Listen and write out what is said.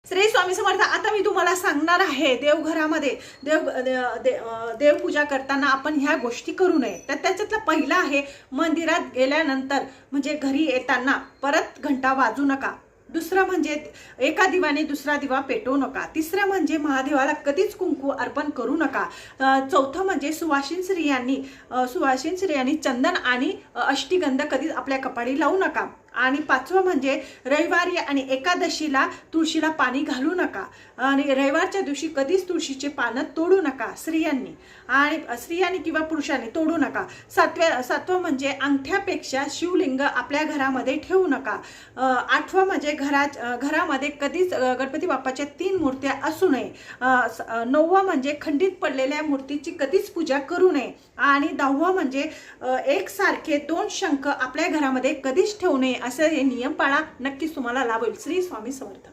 श्री स्वामी समर्थ. आता मी तुम्हाला सांगणार आहे देवघरामध्ये देवपूजा करताना आपण ह्या गोष्टी करू नये. तर त्याच्यातला पहिला आहे, मंदिरात गेल्यानंतर म्हणजे घरी येताना परत घंटा वाजू नका. दुसरं म्हणजे एका दिवाने दुसरा दिवा पेटवू नका. तिसरं म्हणजे महादेवाला कधीच कुंकू अर्पण करू नका. चौथं म्हणजे सुवासिन स्त्रियांनी चंदन आणि अष्टगंध कधीच आपल्या कपाळी लावू नका. आणि पाचवं म्हणजे रविवारी आणि एकादशीला तुळशीला पाणी घालू नका. आणि रविवारच्या दिवशी कधीच तुळशीचे पानं तोडू नका स्त्रियांनी किंवा पुरुषांनी तोडू नका. सातवं म्हणजे अंगठ्यापेक्षा शिवलिंग आपल्या घरामध्ये ठेवू नका. आठवं म्हणजे घरामध्ये कधीच गणपती बाप्पाच्या 3 मूर्त्या असू नये. 9वं म्हणजे खंडित पडलेल्या मूर्तीची कधीच पूजा करू नये. आणि 10वं म्हणजे एकसारखे 2 शंख आपल्या घरामध्ये कधीच ठेवू नये. असे हे नियम पाळा, नक्कीच तुम्हाला लाभ होईल. श्री स्वामी समर्थ.